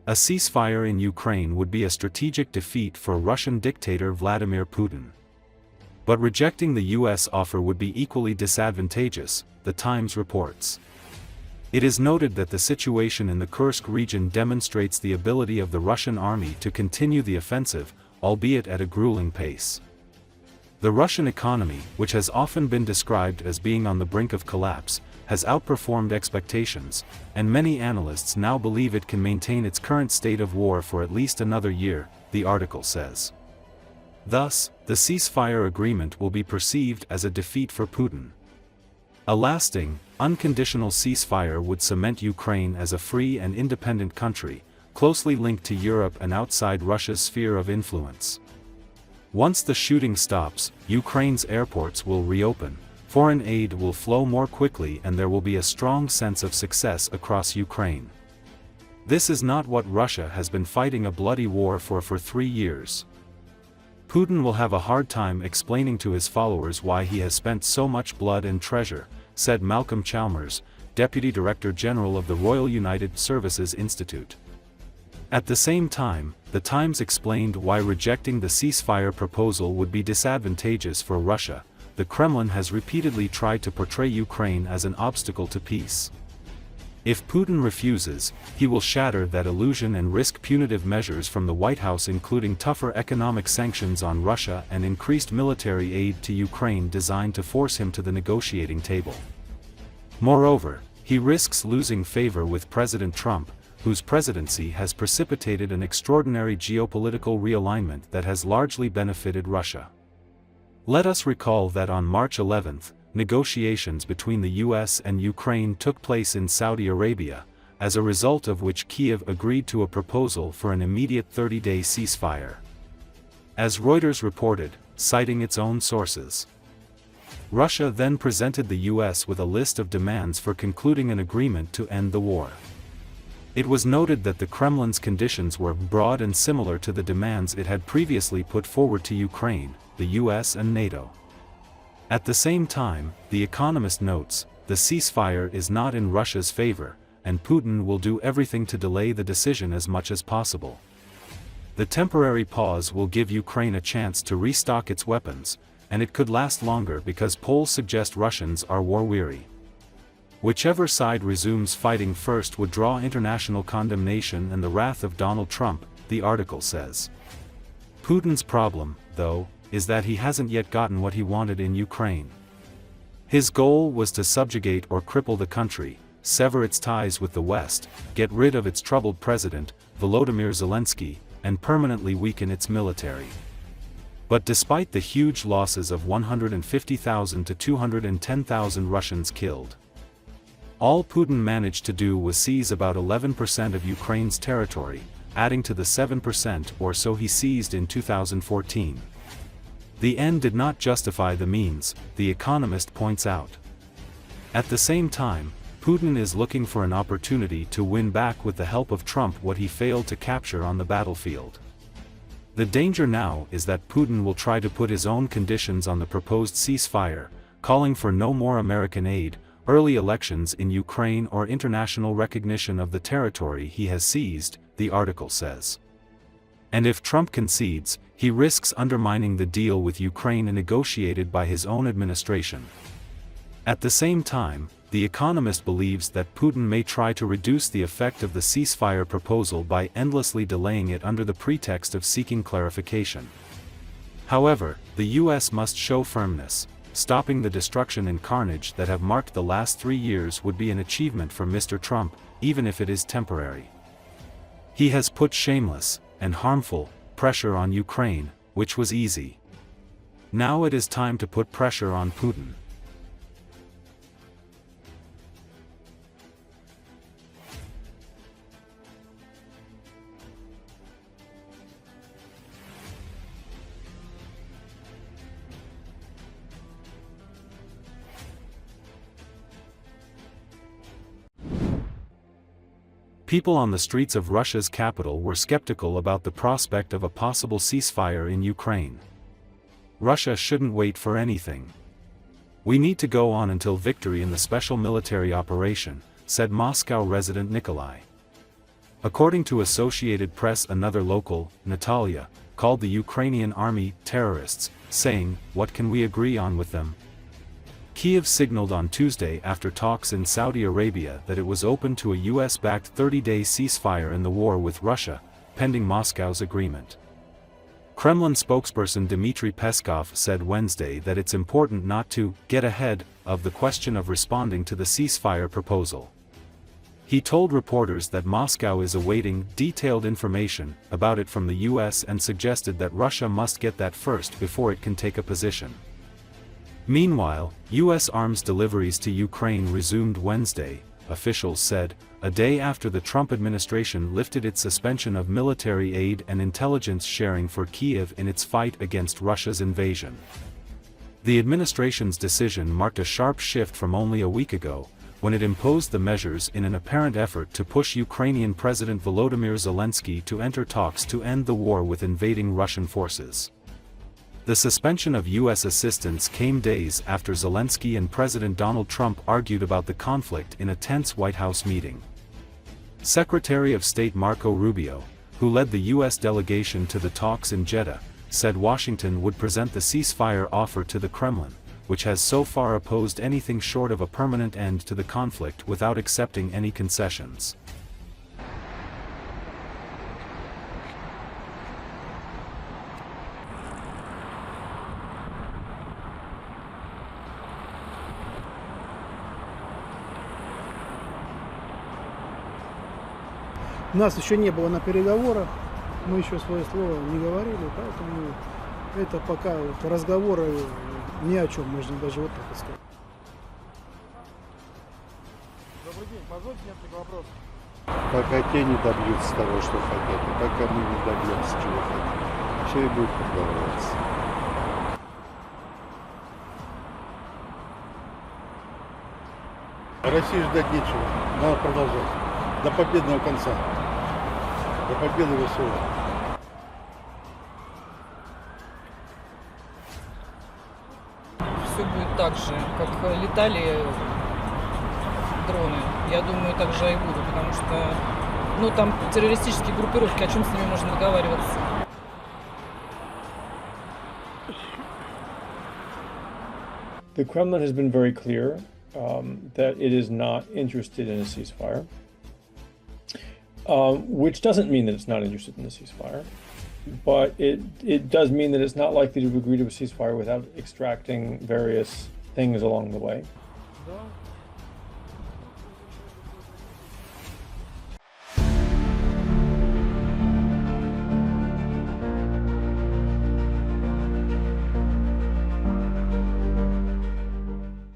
A ceasefire in Ukraine would be a strategic defeat for Russian dictator Vladimir Putin. But rejecting the US offer would be equally disadvantageous, the Times reports. It is noted that the situation in the Kursk region demonstrates the ability of the Russian army to continue the offensive, albeit at a grueling pace. The Russian economy, which has often been described as being on the brink of collapse, has outperformed expectations, and many analysts now believe it can maintain its current state of war for at least another year, the article says. Thus, the ceasefire agreement will be perceived as a defeat for Putin. A lasting, unconditional ceasefire would cement Ukraine as a free and independent country, closely linked to Europe and outside Russia's sphere of influence. Once the shooting stops, Ukraine's airports will reopen, foreign aid will flow more quickly, and there will be a strong sense of success across Ukraine. This is not what Russia has been fighting a bloody war for 3 years. Putin will have a hard time explaining to his followers why he has spent so much blood and treasure, said Malcolm Chalmers, Deputy Director General of the Royal United Services Institute. At the same time, the Times explained why rejecting the ceasefire proposal would be disadvantageous for Russia. The Kremlin has repeatedly tried to portray Ukraine as an obstacle to peace. If Putin refuses, he will shatter that illusion and risk punitive measures from the White House, including tougher economic sanctions on Russia and increased military aid to Ukraine designed to force him to the negotiating table. Moreover, he risks losing favor with President Trump, whose presidency has precipitated an extraordinary geopolitical realignment that has largely benefited Russia. Let us recall that on March 11, negotiations between the US and Ukraine took place in Saudi Arabia, as a result of which Kiev agreed to a proposal for an immediate 30-day ceasefire. As Reuters reported, citing its own sources, Russia then presented the US with a list of demands for concluding an agreement to end the war. It was noted that the Kremlin's conditions were broad and similar to the demands it had previously put forward to Ukraine, the US and NATO. At the same time, The Economist notes, the ceasefire is not in Russia's favor, and Putin will do everything to delay the decision as much as possible. The temporary pause will give Ukraine a chance to restock its weapons, and it could last longer because polls suggest Russians are war-weary. Whichever side resumes fighting first would draw international condemnation and the wrath of Donald Trump, the article says. Putin's problem, though, is that he hasn't yet gotten what he wanted in Ukraine. His goal was to subjugate or cripple the country, sever its ties with the West, get rid of its troubled president, Volodymyr Zelenski, and permanently weaken its military. But despite the huge losses of 150,000 to 210,000 Russians killed, all Putin managed to do was seize about 11% of Ukraine's territory, adding to the 7% or so he seized in 2014. The end did not justify the means, The Economist points out. At the same time, Putin is looking for an opportunity to win back with the help of Trump what he failed to capture on the battlefield. The danger now is that Putin will try to put his own conditions on the proposed ceasefire, calling for no more American aid, early elections in Ukraine, or international recognition of the territory he has seized, the article says. And if Trump concedes, he risks undermining the deal with Ukraine negotiated by his own administration. At the same time, The Economist believes that Putin may try to reduce the effect of the ceasefire proposal by endlessly delaying it under the pretext of seeking clarification. However, the US must show firmness. Stopping the destruction and carnage that have marked the last 3 years would be an achievement for Mr. Trump, even if it is temporary. He has put shameless and harmful pressure on Ukraine, which was easy. Now it is time to put pressure on Putin. People on the streets of Russia's capital were skeptical about the prospect of a possible ceasefire in Ukraine. Russia shouldn't wait for anything. We need to go on until victory in the special military operation, said Moscow resident Nikolai. According to Associated Press, another local, Natalia, called the Ukrainian army terrorists, saying, "What can we agree on with them?" Kiev signaled on Tuesday after talks in Saudi Arabia that it was open to a US-backed 30-day ceasefire in the war with Russia, pending Moscow's agreement. Kremlin spokesperson Dmitry Peskov said Wednesday that it's important not to get ahead of the question of responding to the ceasefire proposal. He told reporters that Moscow is awaiting detailed information about it from the US and suggested that Russia must get that first before it can take a position. Meanwhile, US arms deliveries to Ukraine resumed Wednesday, officials said, a day after the Trump administration lifted its suspension of military aid and intelligence sharing for Kyiv in its fight against Russia's invasion. The administration's decision marked a sharp shift from only a week ago, when it imposed the measures in an apparent effort to push Ukrainian President Volodymyr Zelenski to enter talks to end the war with invading Russian forces. The suspension of U.S. assistance came days after Zelensky and President Donald Trump argued about the conflict in a tense White House meeting. Secretary of State Marco Rubio, who led the U.S. delegation to the talks in Jeddah, said Washington would present the ceasefire offer to the Kremlin, which has so far opposed anything short of a permanent end to the conflict without accepting any concessions. Нас еще не было на переговорах, мы еще свое слово не говорили, поэтому это пока разговоры ни о чем, можно даже вот так сказать. Добрый день, позвольте несколько вопросов. Пока те не добьются того, что хотят, и пока мы не добьемся, чего хотим, все и будет продолжаться. России ждать нечего, надо продолжать. До победного конца. До победы ВСУ. Все будет так же, как летали дроны. Я думаю, так же и будут, потому что, там террористические группировки, о чем с ними можно договариваться? The Kremlin has been very clear that it is not interested in a ceasefire, which doesn't mean that it's not interested in a ceasefire, but it does mean that it's not likely to agree to a ceasefire without extracting various things along the way.